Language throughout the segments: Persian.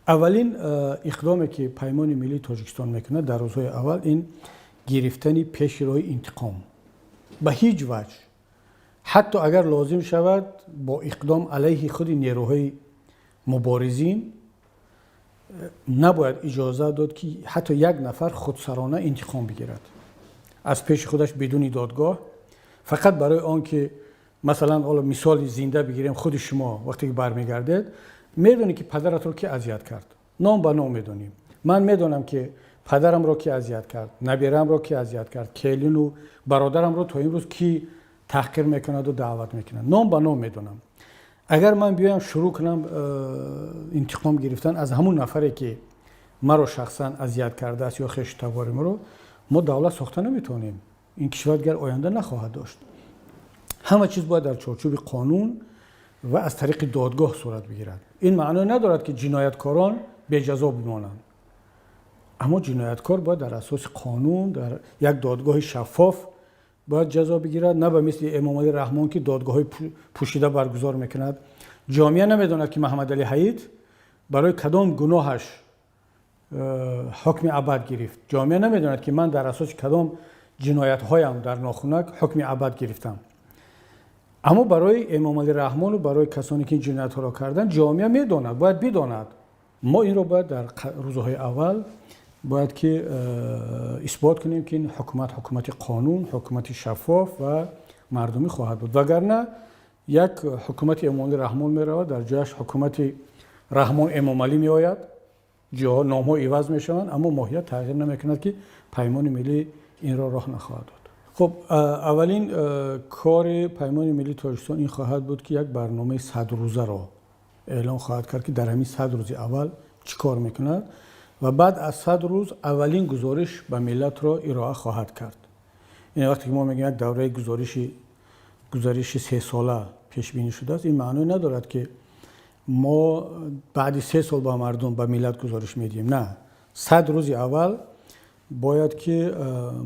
اولین اقدامی که پیمان ملی تاجیکستان میکنه در روزهای اول این گرفتن پیش روی انتقام. به هیچ وجه حتی اگر لازم شود با اقدام علیه خود نیروهای مبارزین نباید اجازه داد که حتی یک نفر خودسرانه انتقام بگیرد از پیش خودش بدون دادگاه، فقط برای آنکه مثلا حالا مثال زنده بگیریم، خود شما وقتی که برمیگردید میدونی که پدرت رو که اذیت کرد، نام به نام میدونیم. من میدونم که پدرم رو که اذیت کرد، نبیرم رو که اذیت کرد، کلین و برادرم رو تا امروز کی تحقیر میکند و دعوت میکند، نام به نام میدونم. اگر من بیایم شروع کنم انتقام گرفتن از همون نفری که مرا شخصا اذیت کرده است یا خشتوار ما دولت ساخته نمیتونیم. این کشور دیگر آینده نخواهد داشت. همه چیز باید در چارچوب قانون و از طریق دادگاه صورت بگیرد. این معنی ندارد که جنایتکاران به جزا بمانند، اما جنایتکار باید در اساس قانون در یک دادگاه شفاف باید جزا بگیرد، نه به مثل امام علی رحمان که دادگاه پوشیده برگزار میکند. جامعه نمیداند که محمد علی حیید برای کدام گناهش حکم ابد گرفت. جامعه نمیداند که من در اساس کدام جنایت هایم در ناخنک حکم ابد گرفتم. اما برای امام علی رحمان و برای کسانی که این جنایت ها را کردن جامعه میداند، باید بداند. ما این رو باید در روزهای اول باید که اثبات کنیم که این حکومت قانون، حکومت شفاف و مردمی خواهد بود. وگرنه یک حکومت امام علی رحمان میرود در جایش حکومت رحمان امام علی می آید، جاها نام ها عوض میشوند اما ماهیت تغییر نمیکند که پیمان ملی این را راه نخواهد داد. خب اولین کار پیمان ملی تاجیکستان این خواهد بود که یک برنامه 100 روزه را اعلام خواهد کرد که در همین 100 روز اول چی کار میکند و بعد از 100 روز اولین گزارش به ملت را ارائه خواهد کرد. این وقتی که ما میگیم یک دوره گزارش 3 ساله پیش بینی شده است، این معنی ندارد که ما بعد 3 سال با مردم به ملت گزارش میدیم. نه، 100 روز اول باید که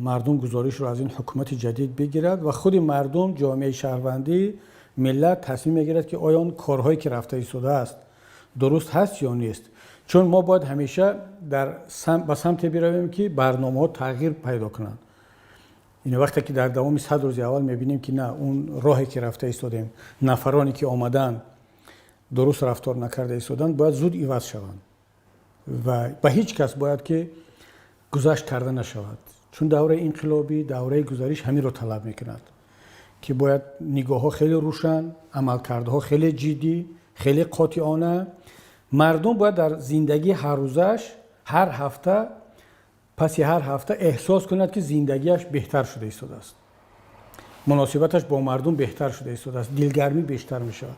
مردم گزارش رو از این حکومت جدید بگیرد و خود مردم، جامعه شهروندی، ملت تصمیم میگیرد که آیا اون کارهایی که رفته ایستاده است درست هست یا نیست. چون ما باید همیشه به سمت برویم که برنامه ها تغییر پیدا کنند. این وقتی که در دوام 100 روز اول میبینیم که نه، اون راهی که رفته ایستادیم، نفرانی که آمدن درست رفتار نکرده ایستادن، باید زود عوض شوند و به هیچ کس باید که گذشت کرده نشود. چون دوره انقلابی، دوره گزارش همین رو طلب میکند که باید نگاه ها خیلی روشن، عملکردها خیلی جدی، خیلی قاطعانه. مردم باید در زندگی هر روزش هر هفته احساس کند که زندگیش بهتر شده ایستاده است، مناسبتش با مردم بهتر شده ایستاده است، دلگرمی بیشتر می شود.